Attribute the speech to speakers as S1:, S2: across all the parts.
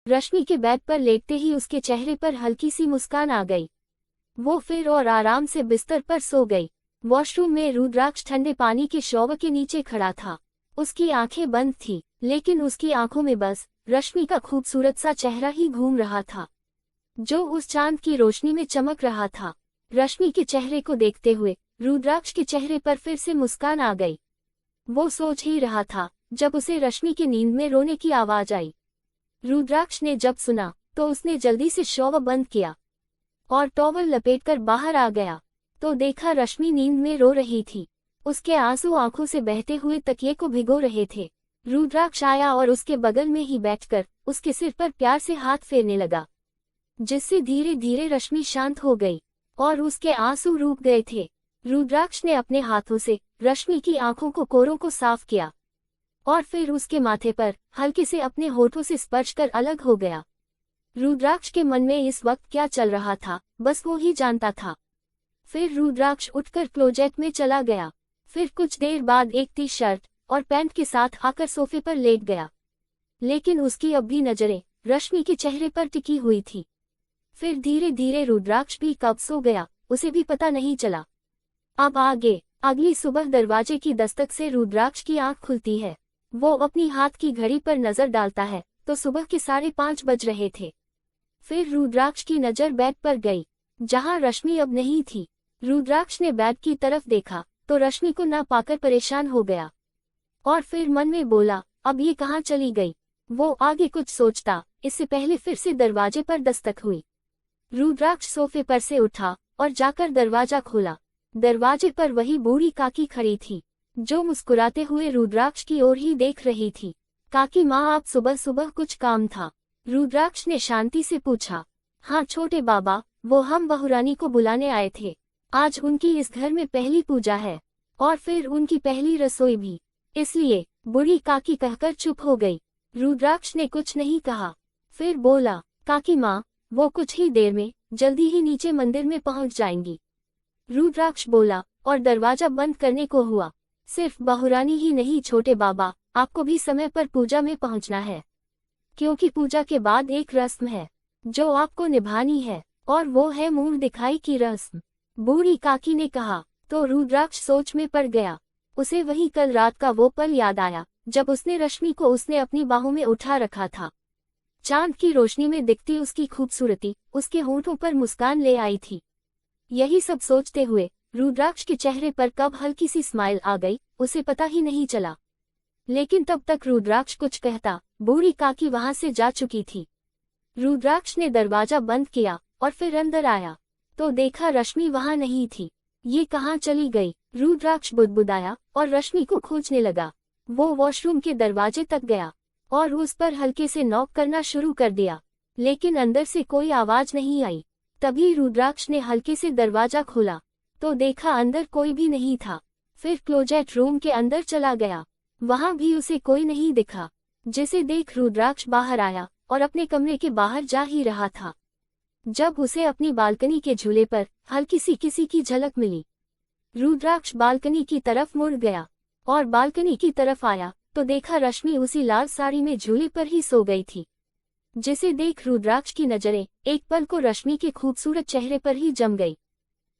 S1: रश्मि के बेड पर लेटते ही उसके चेहरे पर हल्की सी मुस्कान आ गई। वो फिर और आराम से बिस्तर पर सो गई। वॉशरूम में रुद्राक्ष ठंडे पानी के शॉवर के नीचे खड़ा था। उसकी आंखें बंद थी, लेकिन उसकी आंखों में बस रश्मि का खूबसूरत सा चेहरा ही घूम रहा था, जो उस चांद की रोशनी में चमक रहा था। रश्मि के चेहरे को देखते हुए रुद्राक्ष के चेहरे पर फिर से मुस्कान आ गई। वो सोच ही रहा था जब उसे रश्मि की नींद में रोने की आवाज आई। रुद्राक्ष ने जब सुना तो उसने जल्दी से शॉवर बंद किया और टॉवल लपेटकर बाहर आ गया, तो देखा रश्मि नींद में रो रही थी। उसके आंसू आंखों से बहते हुए तकिए को भिगो रहे थे। रुद्राक्ष आया और उसके बगल में ही बैठकर उसके सिर पर प्यार से हाथ फेरने लगा, जिससे धीरे धीरे रश्मि शांत हो गई और उसके आंसू रुक गए थे। रुद्राक्ष ने अपने हाथों से रश्मि की आंखों को कोरों को साफ किया और फिर उसके माथे पर हल्के से अपने होठों से स्पर्श कर अलग हो गया। रुद्राक्ष के मन में इस वक्त क्या चल रहा था, बस वो ही जानता था। फिर रुद्राक्ष उठकर क्लोजेट में चला गया। फिर कुछ देर बाद एक टी शर्ट और पैंट के साथ आकर सोफे पर लेट गया, लेकिन उसकी अब भी नजरें रश्मि के चेहरे पर टिकी हुई थी। फिर धीरे धीरे रुद्राक्ष भी कब सो गया उसे भी पता नहीं चला। अब आगे अगली सुबह दरवाजे की दस्तक से रुद्राक्ष की आंख खुलती है। वो अपनी हाथ की घड़ी पर नजर डालता है तो सुबह के 5:30 बज रहे थे। फिर रुद्राक्ष की नजर बेड पर गई, जहां रश्मि अब नहीं थी। रुद्राक्ष ने बेड की तरफ देखा तो रश्मि को ना पाकर परेशान हो गया और फिर मन में बोला, अब ये कहाँ चली गई। वो आगे कुछ सोचता, इससे पहले फिर से दरवाजे पर दस्तक हुई। रुद्राक्ष सोफे पर से उठा और जाकर दरवाजा खोला। दरवाजे पर वही बूढ़ी काकी खड़ी थी, जो मुस्कुराते हुए रुद्राक्ष की ओर ही देख रही थी। काकी माँ, आप सुबह सुबह कुछ काम था? रुद्राक्ष ने शांति से पूछा। हाँ छोटे बाबा, वो हम बहुरानी को बुलाने आए थे। आज उनकी इस घर में पहली पूजा है और फिर उनकी पहली रसोई भी, इसलिए। बूढ़ी काकी कहकर चुप हो गई। रुद्राक्ष ने कुछ नहीं कहा, फिर बोला, काकी माँ, वो कुछ ही देर में जल्दी ही नीचे मंदिर में पहुंच जाएंगी। रुद्राक्ष बोला और दरवाजा बंद करने को हुआ। सिर्फ बहुरानी ही नहीं छोटे बाबा, आपको भी समय पर पूजा में पहुंचना है, क्योंकि पूजा के बाद एक रस्म है जो आपको निभानी है, और वो है मुंह दिखाई की रस्म। बूढ़ी काकी ने कहा तो रुद्राक्ष सोच में पड़ गया। उसे वही कल रात का वो पल याद आया जब उसने रश्मि को उसने अपनी बाहों में उठा रखा था। चांद की रोशनी में दिखती उसकी खूबसूरती उसके होंठों पर मुस्कान ले आई थी। यही सब सोचते हुए रुद्राक्ष के चेहरे पर कब हल्की सी स्माइल आ गई उसे पता ही नहीं चला। लेकिन तब तक रुद्राक्ष कुछ कहता, बूढ़ी काकी वहां से जा चुकी थी। रुद्राक्ष ने दरवाजा बंद किया और फिर अंदर आया तो देखा रश्मि वहां नहीं थी। ये कहाँ चली गई? रुद्राक्ष बुदबुदाया और रश्मि को खोजने लगा। वो वॉशरूम के दरवाजे तक गया और उस पर हल्के से नॉक करना शुरू कर दिया, लेकिन अंदर से कोई आवाज नहीं आई। तभी रुद्राक्ष ने हल्के से दरवाजा खोला तो देखा अंदर कोई भी नहीं था। फिर क्लोजेट रूम के अंदर चला गया, वहां भी उसे कोई नहीं दिखा। जिसे देख रुद्राक्ष बाहर आया और अपने कमरे के बाहर जा ही रहा था, जब उसे अपनी बालकनी के झूले पर हल्की सी किसी की झलक मिली। रुद्राक्ष बालकनी की तरफ मुड़ गया और बालकनी की तरफ आया तो देखा रश्मि उसी लाल साड़ी में झूले पर ही सो गई थी। जिसे देख रुद्राक्ष की नजरें एक पल को रश्मि के खूबसूरत चेहरे पर ही जम गई।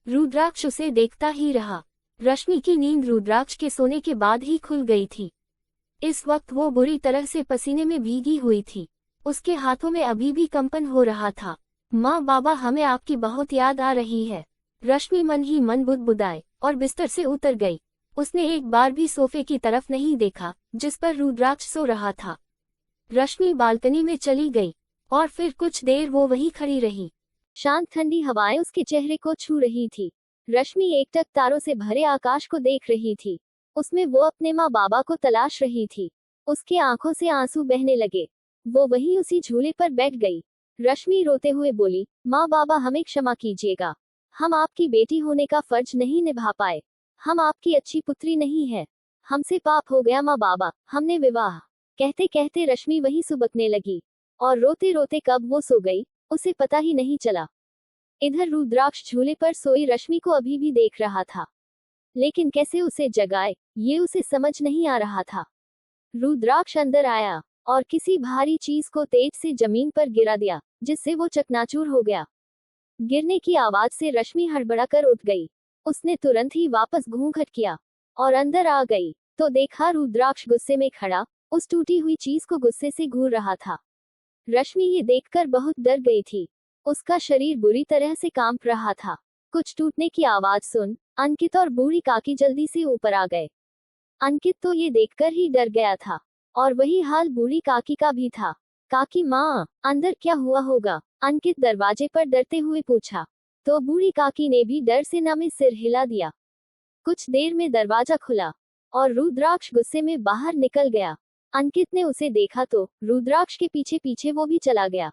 S1: रुद्राक्ष उसे देखता ही रहा। रश्मि की नींद रुद्राक्ष के सोने के बाद ही खुल गई थी। इस वक्त वो बुरी तरह से पसीने में भीगी हुई थी। उसके हाथों में अभी भी कंपन हो रहा था। माँ बाबा, हमें आपकी बहुत याद आ रही है। रश्मि मन ही मन बुदबुदाए और बिस्तर से उतर गई। उसने एक बार भी सोफे की तरफ नहीं देखा जिस पर रुद्राक्ष सो रहा था। रश्मि बालकनी में चली गई और फिर कुछ देर वो वहीं खड़ी रही। शांत ठंडी हवाएं उसके चेहरे को छू रही थी। रश्मि एकटक तारों से भरे आकाश को देख रही थी। उसमें वो अपने माँ बाबा को तलाश रही थी। उसके आंखों से आंसू बहने लगे। वो वहीं उसी झूले पर बैठ गई। रश्मि रोते हुए बोली, माँ बाबा, हमें क्षमा कीजिएगा। हम आपकी बेटी होने का फर्ज नहीं निभा पाए। हम आपकी अच्छी पुत्री नहीं है। हमसे पाप हो गया माँ बाबा, हमने विवाह। कहते कहते रश्मि वहीं सुबकने लगी और रोते रोते कब वो सो गई उसे पता ही नहीं चला। इधर रुद्राक्ष झूले पर सोई रश्मि को अभी भी देख रहा था, लेकिन कैसे उसे जगाए ये उसे समझ नहीं आ रहा था। रुद्राक्ष अंदर आया और किसी भारी चीज को तेज से जमीन पर गिरा दिया, जिससे वो चकनाचूर हो गया। गिरने की आवाज से रश्मि हड़बड़ाकर उठ गई। उसने तुरंत ही वापस घूंघट किया और अंदर आ गई, तो देखा रुद्राक्ष गुस्से में खड़ा उस टूटी हुई चीज को गुस्से से घूर रहा था। रश्मि ये देखकर बहुत डर गई थी। उसका शरीर बुरी तरह से कांप रहा था। कुछ टूटने की आवाज सुन अंकित और बूढ़ी काकी जल्दी से ऊपर आ गए। अंकित तो ये देखकर ही डर गया था, और वही हाल बूढ़ी काकी का भी था। काकी माँ, अंदर क्या हुआ होगा? अंकित दरवाजे पर डरते हुए पूछा। तो बूढ़ी काकी ने भी डर से न में सिर हिला दिया। कुछ देर में दरवाजा खुला और रुद्राक्ष गुस्से में बाहर निकल गया। अंकित ने उसे देखा तो रुद्राक्ष के पीछे पीछे वो भी चला गया।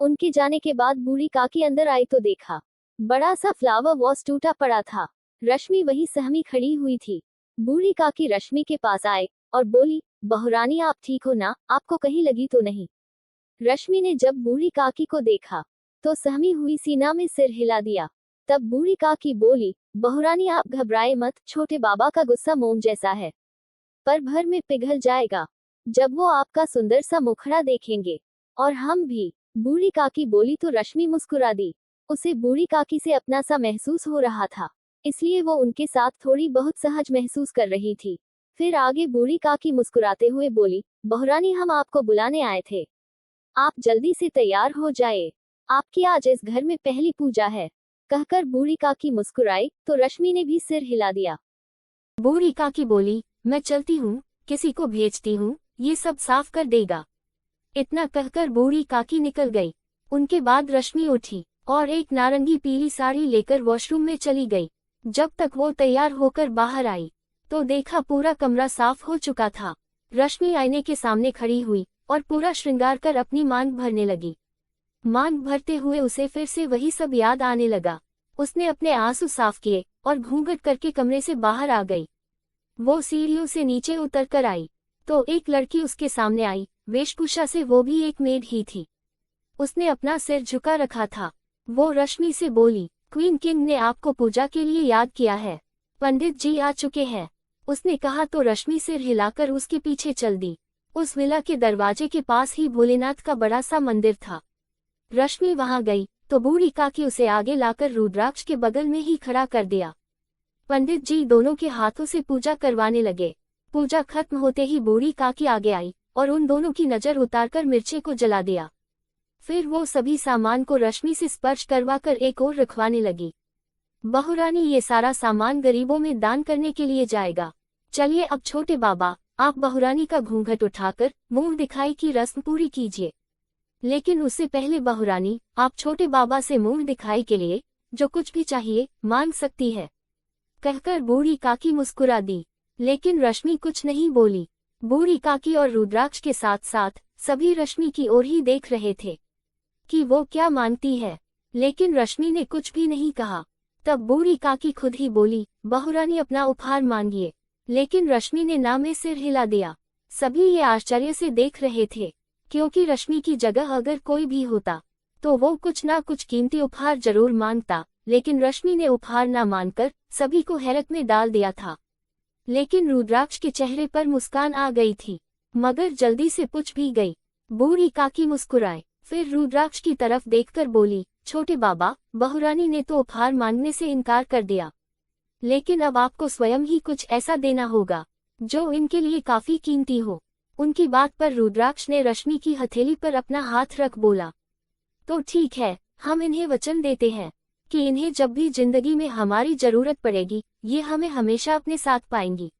S1: उनके जाने के बाद बूढ़ी काकी अंदर आई तो देखा बड़ा सा फ्लावर वॉस टूटा पड़ा था। रश्मि वही सहमी खड़ी हुई थी। बूढ़ी काकी रश्मि के पास आए और बोली, बहुरानी आप ठीक हो ना? आपको कहीं लगी तो नहीं? रश्मि ने जब बूढ़ी काकी को देखा तो सहमी हुई सीना में सिर हिला दिया। तब बूढ़ी काकी बोली, बहुरानी आप घबराए मत, छोटे बाबा का गुस्सा मोम जैसा है, पर भर में पिघल जाएगा जब वो आपका सुंदर सा मुखड़ा देखेंगे, और हम भी। बूढ़ी काकी बोली तो रश्मि मुस्कुरा दी। उसे बूढ़ी काकी से अपना सा महसूस हो रहा था, इसलिए वो उनके साथ थोड़ी बहुत सहज महसूस कर रही थी। फिर आगे बूढ़ी काकी मुस्कुराते हुए बोली, बहुरानी हम आपको बुलाने आए थे, आप जल्दी से तैयार हो जाए, आपकी आज इस घर में पहली पूजा है। कहकर बूढ़ी काकी मुस्कुराई तो रश्मि ने भी सिर हिला दिया। बूढ़ी काकी बोली, मैं चलती हूँ, किसी को भेजती हूँ, ये सब साफ कर देगा। इतना कहकर बूढ़ी काकी निकल गई। उनके बाद रश्मि उठी और एक नारंगी पीली साड़ी लेकर वॉशरूम में चली गई। जब तक वो तैयार होकर बाहर आई तो देखा पूरा कमरा साफ हो चुका था। रश्मि आईने के सामने खड़ी हुई और पूरा श्रृंगार कर अपनी मांग भरने लगी। मांग भरते हुए उसे फिर से वही सब याद आने लगा। उसने अपने आंसू साफ किए और घूंघट करके कमरे से बाहर आ गई। वो सीढ़ियों से नीचे उतर कर आई तो एक लड़की उसके सामने आई। वेशभूषा से वो भी एक मेड ही थी। उसने अपना सिर झुका रखा था। वो रश्मि से बोली, क्वीन किंग ने आपको पूजा के लिए याद किया है, पंडित जी आ चुके हैं। उसने कहा तो रश्मि सिर हिलाकर उसके पीछे चल दी। उस विला के दरवाजे के पास ही भोलेनाथ का बड़ा सा मंदिर था। रश्मि वहां गई तो बूढ़ी काकी उसे आगे लाकर रुद्राक्ष के बगल में ही खड़ा कर दिया। पंडित जी दोनों के हाथों से पूजा करवाने लगे। पूजा खत्म होते ही बूढ़ी काकी आगे आई और उन दोनों की नजर उतारकर मिर्चे को जला दिया। फिर वो सभी सामान को रश्मि से स्पर्श करवाकर एक ओर रखवाने लगी। बहुरानी ये सारा सामान गरीबों में दान करने के लिए जाएगा। चलिए अब छोटे बाबा, आप बहुरानी का घूंघट उठाकर मुंह दिखाई की रस्म पूरी कीजिए। लेकिन उससे पहले बहुरानी, आप छोटे बाबा से मुंह दिखाई के लिए जो कुछ भी चाहिए मांग सकती है। कहकर बूढ़ी काकी मुस्कुरा दी, लेकिन रश्मि कुछ नहीं बोली। बूढ़ी काकी और रुद्राक्ष के साथ साथ सभी रश्मि की ओर ही देख रहे थे कि वो क्या मांगती है, लेकिन रश्मि ने कुछ भी नहीं कहा। तब बूढ़ी काकी खुद ही बोली, बहुरानी अपना उपहार मांगिए। लेकिन रश्मि ने ना में सिर हिला दिया। सभी ये आश्चर्य से देख रहे थे, क्योंकि रश्मि की जगह अगर कोई भी होता तो वो कुछ ना कुछ कीमती उपहार जरूर मांगता, लेकिन रश्मि ने उपहार ना मांगकर सभी को हैरत में डाल दिया था। लेकिन रुद्राक्ष के चेहरे पर मुस्कान आ गई थी, मगर जल्दी से पूछ भी गई। बूढ़ी काकी मुस्कुराए, फिर रुद्राक्ष की तरफ देखकर बोली, छोटे बाबा, बहुरानी ने तो उपहार मांगने से इनकार कर दिया, लेकिन अब आपको स्वयं ही कुछ ऐसा देना होगा जो इनके लिए काफी कीमती हो। उनकी बात पर रुद्राक्ष ने रश्मि की हथेली पर अपना हाथ रख बोला, तो ठीक है, हम इन्हें वचन देते हैं कि इन्हें जब भी जिंदगी में हमारी जरूरत पड़ेगी ये हमें हमेशा अपने साथ पाएंगी,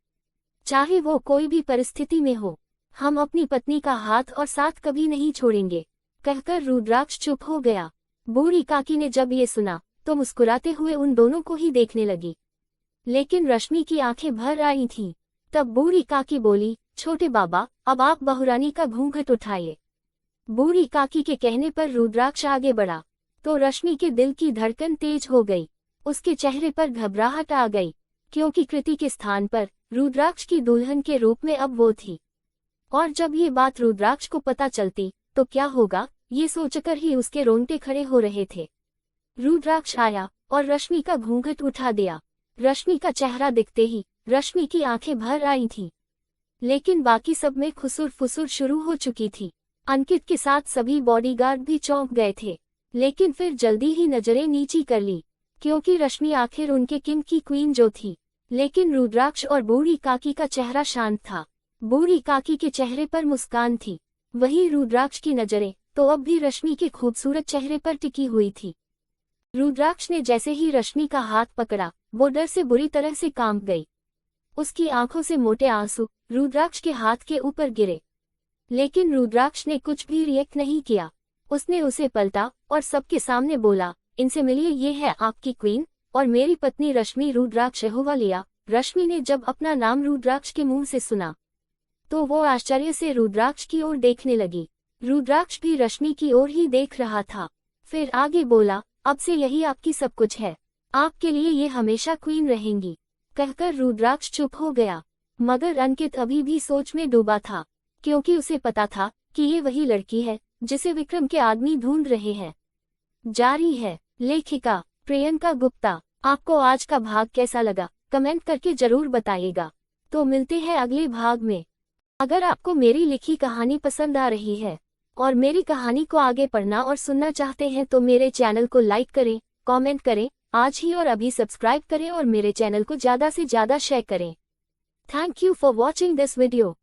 S1: चाहे वो कोई भी परिस्थिति में हो। हम अपनी पत्नी का हाथ और साथ कभी नहीं छोड़ेंगे। कहकर रुद्राक्ष चुप हो गया। बूढ़ी काकी ने जब ये सुना तो मुस्कुराते हुए उन दोनों को ही देखने लगी, लेकिन रश्मि की आंखें भर आई थीं। तब बूढ़ी काकी बोली, छोटे बाबा, अब आप बहुरानी का घूंघट उठाइए। बूढ़ी काकी के कहने पर रुद्राक्ष आगे बढ़ा तो रश्मि के दिल की धड़कन तेज हो गई। उसके चेहरे पर घबराहट आ गई, क्योंकि कृति के स्थान पर रुद्राक्ष की दुल्हन के रूप में अब वो थी, और जब ये बात रुद्राक्ष को पता चलती तो क्या होगा, ये सोचकर ही उसके रोंगटे खड़े हो रहे थे। रुद्राक्ष आया और रश्मि का घूंघट उठा दिया। रश्मि का चेहरा दिखते ही रश्मि की आंखें भर आई थीं। लेकिन बाकी सब में खुसुर फुसुर शुरू हो चुकी थी। अंकित के साथ सभी बॉडीगार्ड भी चौंक गए थे, लेकिन फिर जल्दी ही नजरें नीची कर ली, क्योंकि रश्मि आखिर उनके किंग की क्वीन जो थी। लेकिन रुद्राक्ष और बूढ़ी काकी का चेहरा शांत था। बूढ़ी काकी के चेहरे पर मुस्कान थी, वही रुद्राक्ष की नजरें तो अब भी रश्मि के खूबसूरत चेहरे पर टिकी हुई थी। रुद्राक्ष ने जैसे ही रश्मि का हाथ पकड़ा, वो डर से बुरी तरह से कांप गई। उसकी आंखों से मोटे आंसू रुद्राक्ष के हाथ के ऊपर गिरे, लेकिन रुद्राक्ष ने कुछ भी रिएक्ट नहीं किया। उसने उसे पलटा और सबके सामने बोला, इनसे मिलिए, ये है आपकी क्वीन और मेरी पत्नी रश्मि। रुद्राक्ष हुआ लिया। रश्मि ने जब अपना नाम रुद्राक्ष के मुंह से सुना तो वो आश्चर्य से रुद्राक्ष की ओर देखने लगी। रुद्राक्ष भी रश्मि की ओर ही देख रहा था। फिर आगे बोला, अब से यही आपकी सब कुछ है, आपके लिए ये हमेशा क्वीन रहेंगी। कहकर रुद्राक्ष चुप हो गया, मगर अंकित अभी भी सोच में डूबा था, क्योंकि उसे पता था कि ये वही लड़की है जिसे विक्रम के आदमी ढूंढ रहे हैं। जारी है। लेखिका प्रियंका गुप्ता। आपको आज का भाग कैसा लगा कमेंट करके जरूर बताइएगा। तो मिलते हैं अगले भाग में। अगर आपको मेरी लिखी कहानी पसंद आ रही है और मेरी कहानी को आगे पढ़ना और सुनना चाहते हैं तो मेरे चैनल को लाइक करें, कमेंट करें आज ही और अभी सब्सक्राइब करें और मेरे चैनल को ज़्यादा से ज़्यादा शेयर करें। Thank you for watching this video.